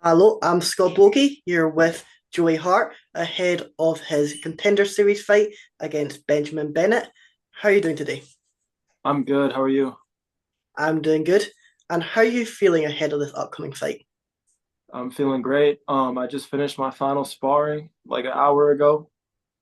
Hello, I'm Scott Bogey here with Joey Hart ahead of his Contender Series fight against Benjamin Bennett. How are you doing today? I'm good. How are you? I'm doing good. And how are you feeling ahead of this upcoming fight? I'm feeling great. I just finished my final sparring like an hour ago,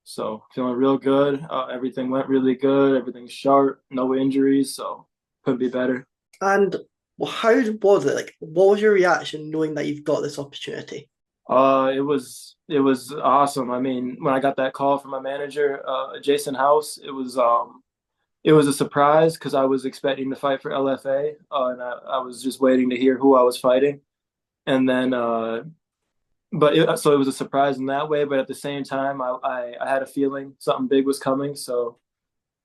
so feeling real good. Everything went really good. Everything's sharp, no injuries, so couldn't be better. And how was it? Like, what was your reaction knowing that you've got this opportunity? It was awesome. I mean, when I got that call from my manager, Jason House, it was a surprise because I was expecting to fight for LFA, and I was just waiting to hear who I was fighting, and then so it was a surprise in that way, but at the same time, I had a feeling something big was coming. So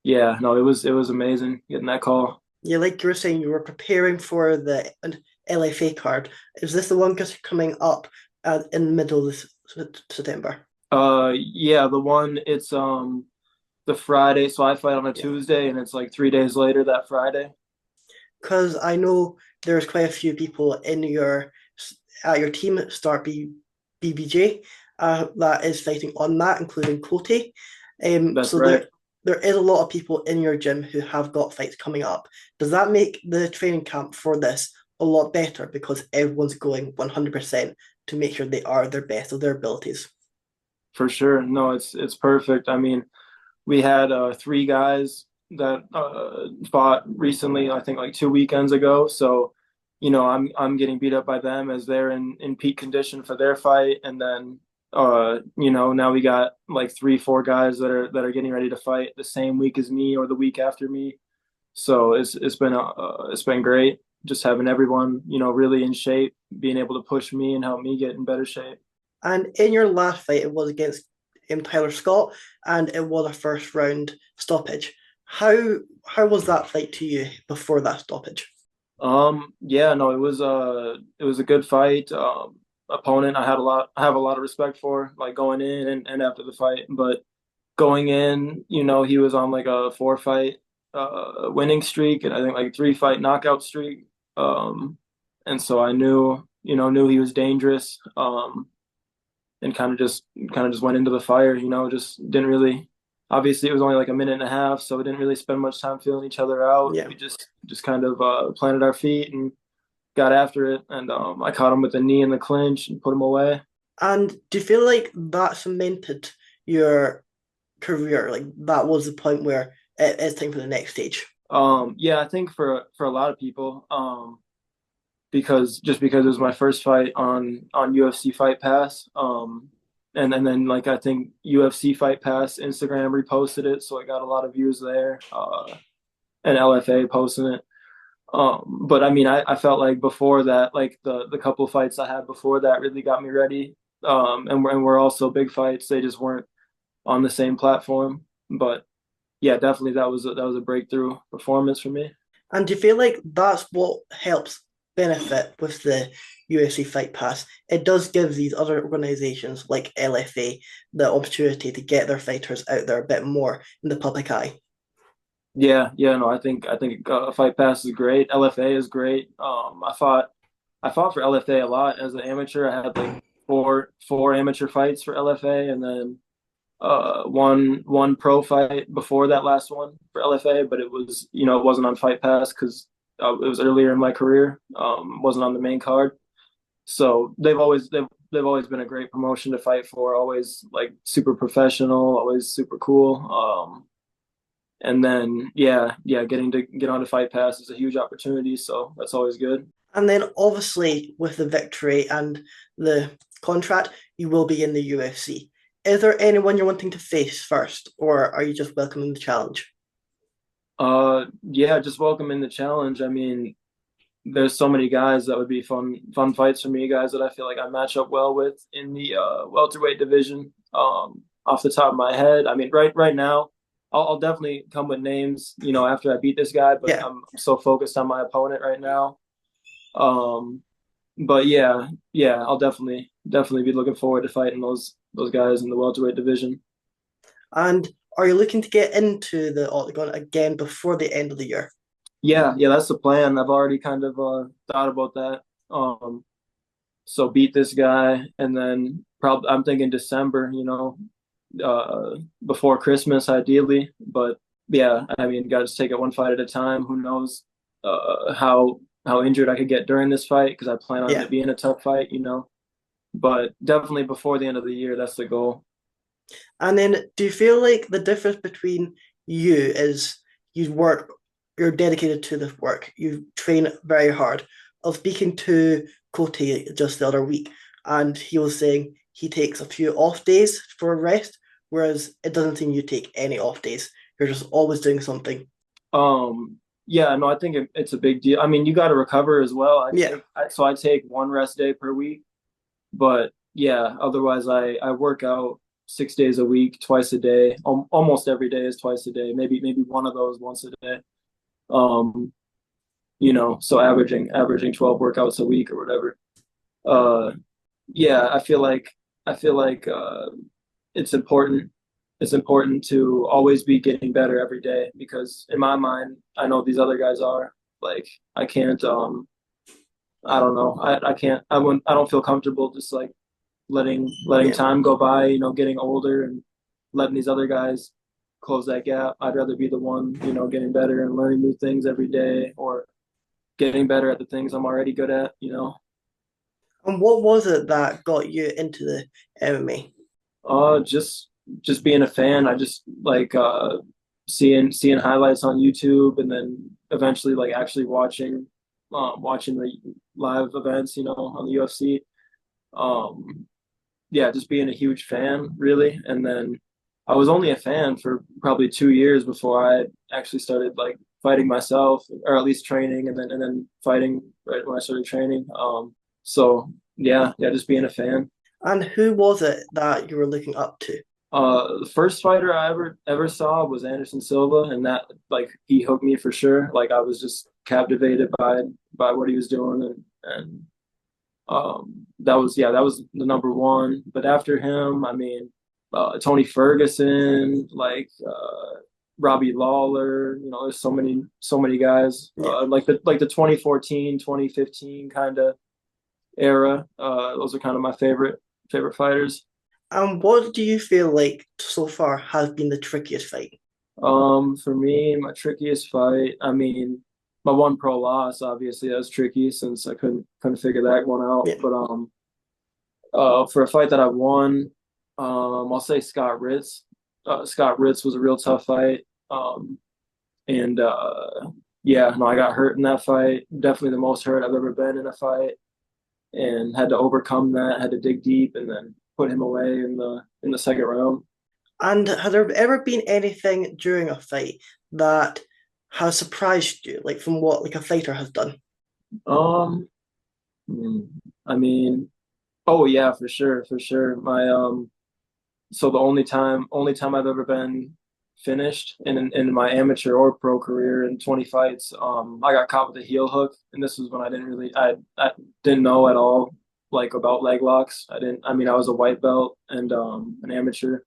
yeah, no, it was amazing getting that call. Yeah, like you were saying, you were preparing for the LFA card. Is this the one coming up in the middle of this September? Yeah, the one it's the Friday, so I fight on a Yeah. Tuesday, and it's like 3 days later that Friday. Because I know there's quite a few people in your team at BBJ that is fighting on that, including Cody. That's So right. there is a lot of people in your gym who have got fights coming up. Does that make the training camp for this a lot better because everyone's going 100% to make sure they are their best of their abilities? For sure. No, it's perfect. I mean, we had three guys that fought recently, I think like 2 weekends ago. So, I'm getting beat up by them as they're in peak condition for their fight, and then now we got like 3, 4 guys that are getting ready to fight the same week as me or the week after me. So it's been great just having everyone really in shape, being able to push me and help me get in better shape. And in your last fight, it was against Tyler Scott, and it was a first round stoppage. How was that fight to you before that stoppage? Yeah, no, it was a good fight. Opponent I have a lot of respect for, like going in and after the fight. But going in, he was on like a 4 fight winning streak and I think like 3 fight knockout streak. Um, and so I knew he was dangerous. And kind of just went into the fire, just didn't really obviously it was only like a minute and a half, so we didn't really spend much time feeling each other out. Yeah. We just kind of planted our feet and got after it, and I caught him with a knee in the clinch and put him away. And do you feel like that cemented your career? Like that was the point where it's time for the next stage? Yeah, I think for a lot of people, because it was my first fight on UFC Fight Pass, and then like I think UFC Fight Pass Instagram reposted it, so it got a lot of views there, and LFA posting it. But I mean, I felt like before that, like the couple of fights I had before that really got me ready. And we're also big fights. They just weren't on the same platform. But yeah, definitely that was a breakthrough performance for me. And do you feel like that's what helps benefit with the UFC Fight Pass? It does give these other organizations like LFA the opportunity to get their fighters out there a bit more in the public eye. Yeah, yeah, no, I think Fight Pass is great. LFA is great. I fought for LFA a lot as an amateur. I had like four amateur fights for LFA, and then one pro fight before that last one for LFA, but it wasn't on Fight Pass because it was earlier in my career. Wasn't on the main card. So they've always been a great promotion to fight for. Always like super professional, always super cool. And then yeah, getting to get on to Fight Pass is a huge opportunity. So that's always good. And then obviously with the victory and the contract, you will be in the UFC. Is there anyone you're wanting to face first, or are you just welcoming the challenge? Yeah, just welcoming the challenge. I mean, there's so many guys that would be fun fights for me, guys that I feel like I match up well with in the welterweight division. Off the top of my head, I mean, right now, I'll definitely come with names, after I beat this guy, but Yeah. I'm so focused on my opponent right now. Um, but yeah, I'll definitely be looking forward to fighting those guys in the welterweight division. And are you looking to get into the octagon again before the end of the year? Yeah, that's the plan. I've already kind of thought about that. So beat this guy, and then probably I'm thinking December, before Christmas ideally. But yeah, I mean, got to take it one fight at a time. Who knows how injured I could get during this fight because I plan on Yeah. it being a tough fight. But definitely before the end of the year, that's the goal. And then do you feel like the difference between you is you work, you're dedicated to this work, you train very hard. I was speaking to Cote just the other week, and he was saying he takes a few off days for rest, whereas it doesn't seem you take any off days. You're just always doing something. Yeah, no, I think it's a big deal. I mean, you got to recover as well. Yeah. I take one rest day per week, but yeah, otherwise I work out 6 days a week, twice a day. Almost every day is twice a day. Maybe one of those once a day. Um, so averaging 12 workouts a week or whatever. Uh, yeah, I feel like it's important. It's important to always be getting better every day because in my mind, I know these other guys are like I can't I don't know. I can't I don't feel comfortable just like letting Yeah. time go by, getting older and letting these other guys close that gap. I'd rather be the one, getting better and learning new things every day or getting better at the things I'm already good at. And what was it that got you into the MMA? Just being a fan. I just like seeing highlights on YouTube and then eventually like actually watching the live events, on the UFC. Um, yeah, just being a huge fan, really. And then I was only a fan for probably 2 years before I actually started like fighting myself, or at least training, and then fighting right when I started training. So yeah, just being a fan. And who was it that you were looking up to? The first fighter I ever saw was Anderson Silva, and that like he hooked me for sure. Like I was just captivated by what he was doing, and that was the number one. But after him, I mean, Tony Ferguson, like Robbie Lawler. There's so many guys. Yeah. Like the 2014, 2015 kind of era. Those are kind of my favorite fighters. And what do you feel like so far has been the trickiest fight? For me, my trickiest fight, I mean, my one pro loss, obviously, that was tricky since I couldn't figure that one out. Yeah. But for a fight that I won, I'll say Scott Ritz. Scott Ritz was a real tough fight. And yeah, no, I got hurt in that fight. Definitely the most hurt I've ever been in a fight, and had to overcome that. Had to dig deep, and then put him away in the second round. And has there ever been anything during a fight that has surprised you, like from what like a fighter has done? Um, hmm, I mean, oh yeah, for sure, for sure. So the only time I've ever been finished in my amateur or pro career in 20 fights, I got caught with a heel hook, and this was when I didn't know at all like about leg locks. I mean, I was a white belt and an amateur,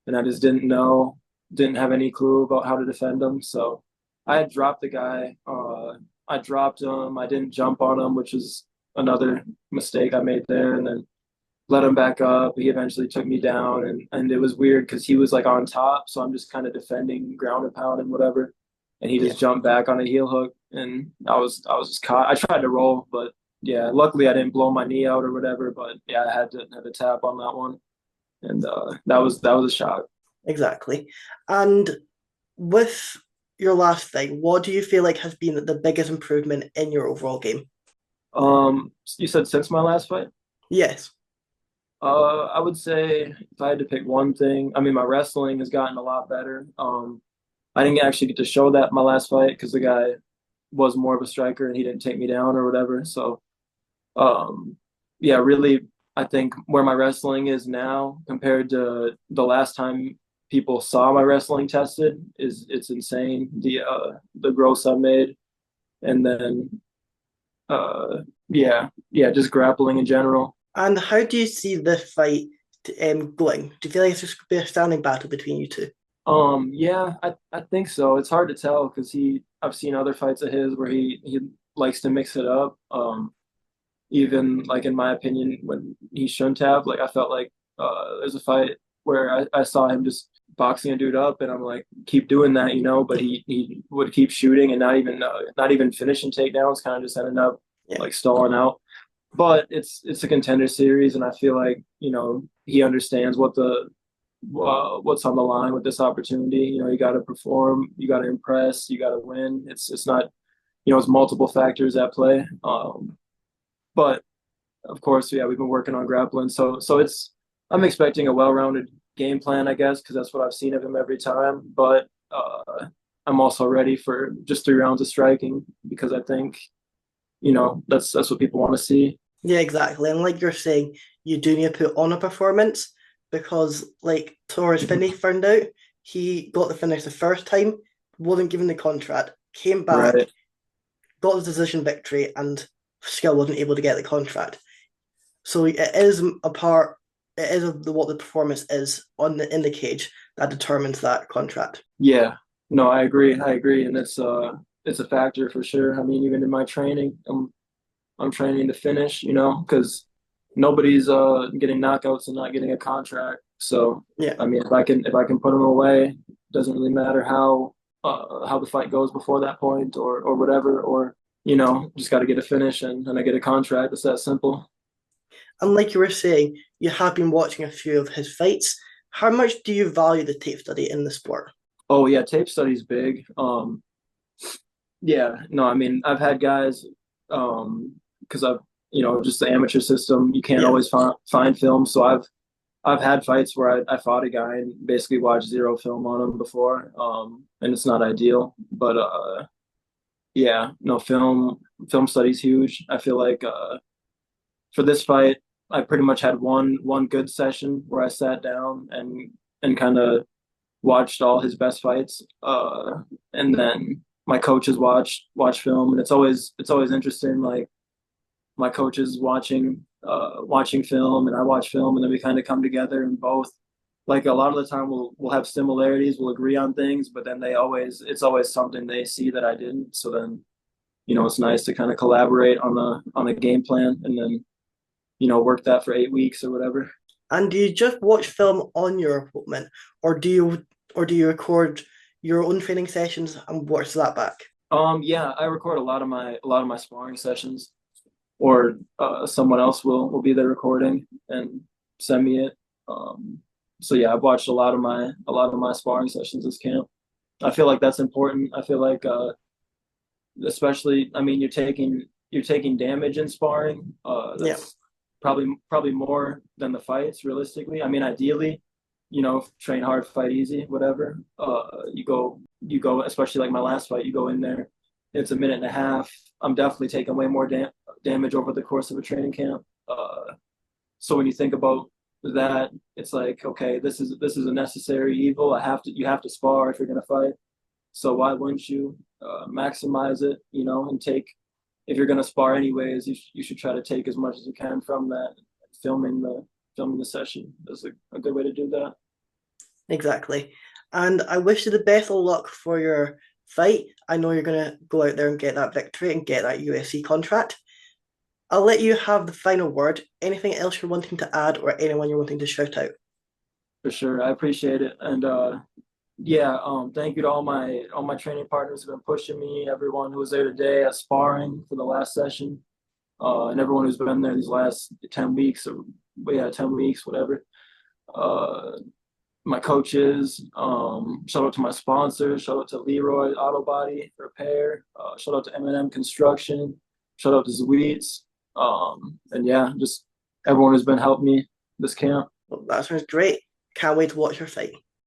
and I just didn't have any clue about how to defend them. So I had dropped the guy. I dropped him. I didn't jump on him, which is another mistake I made there, and then let him back up. He eventually took me down, and it was weird because he was like on top, so I'm just kind of defending ground and pound and whatever, and he Yeah. just jumped back on a heel hook, and I was just caught. I tried to roll, but yeah, luckily I didn't blow my knee out or whatever. But yeah, I had to tap on that one, and that was a shock. Exactly. And with your last fight, what do you feel like has been the biggest improvement in your overall game? You said since my last fight? Yes. I would say if I had to pick one thing, I mean, my wrestling has gotten a lot better. I didn't actually get to show that in my last fight because the guy was more of a striker and he didn't take me down or whatever. So, um, yeah, really, I think where my wrestling is now compared to the last time people saw my wrestling tested is it's insane. The growth I made, and then uh, yeah, just grappling in general. And how do you see this fight going? Do you feel like it's just be a standing battle between you two? Yeah, I think so. It's hard to tell because I've seen other fights of his where he likes to mix it up. even like in my opinion when he shouldn't have. Like I felt like there's a fight where I saw him just boxing a dude up, and I'm like, keep doing that, but he would keep shooting and not even finishing takedowns, kind of just ended up Yeah. like stalling out. But it's a contender series, and I feel like he understands what's on the line with this opportunity. You got to perform, you got to impress, you got to win. It's not it's multiple factors at play. But of course, yeah, we've been working on grappling, so I'm expecting a well-rounded game plan, I guess, because that's what I've seen of him every time. But I'm also ready for just 3 rounds of striking because I think that's what people want to see. Yeah, exactly. And like you're saying, you do need to put on a performance because, like Torres Finney found out, he got the finish the first time, wasn't given the contract, came back, Right. got the decision victory, and still wasn't able to get the contract. So it is a part. It is what the performance is on in the cage that determines that contract. Yeah. No, I agree. I agree, and it's a factor for sure. I mean, even in my training, I'm training to finish, because nobody's getting knockouts and not getting a contract. So Yeah, I mean, if I can put them away, doesn't really matter how the fight goes before that point or whatever, or just got to get a finish and I get a contract. It's that simple. and like you were saying, you have been watching a few of his fights. How much do you value the tape study in the sport? Oh yeah, tape study's big. Yeah, no, I mean I've had guys because I've just the amateur system. You can't Yeah, always find film, so I've had fights where I fought a guy and basically watched zero film on him before, and it's not ideal. But yeah, no, film study's huge. I feel like for this fight, I pretty much had one good session where I sat down and kind of watched all his best fights, and then my coaches watch film, and it's always interesting. Like my coaches watching film and I watch film, and then we kind of come together and both like a lot of the time we'll have similarities, we'll agree on things, but then it's always something they see that I didn't. So then it's nice to kind of collaborate on a game plan and then work that for 8 weeks or whatever. and do you just watch film on your opponent, or do you record your own training sessions and watch that back? Yeah, I record a lot of my sparring sessions, or someone else will be there recording and send me it. So yeah, I've watched a lot of my sparring sessions this camp. I feel like that's important. I feel like especially, I mean, you're taking damage in sparring. Yeah, That's probably more than the fights, realistically. I mean, ideally, train hard, fight easy, whatever. You go, especially like my last fight, you go in there, it's a minute and a half. I'm definitely taking way more damage over the course of a training camp. So when you think about that, it's like, okay, this is a necessary evil. You have to spar if you're gonna fight. So why wouldn't you maximize it, and take if you're gonna spar anyways, you should try to take as much as you can from that. Filming the session is a good way to do that. exactly. And I wish you the best of luck for your fight. I know you're gonna go out there and get that victory and get that UFC contract. I'll let you have the final word. Anything else you're wanting to add or anyone you're wanting to shout out? For sure, I appreciate it, and yeah, thank you to all my training partners who've been pushing me, everyone who was there today at sparring for the last session, and everyone who's been there these last 10 weeks or yeah, 10 weeks, whatever. Uh, my coaches, shout out to my sponsors, shout out to Leroy Auto Body Repair, shout out to M&M Construction, shout out to Zweets, and yeah, just everyone who's been helping me this camp. Well, that sounds great. Can't wait to watch your fight.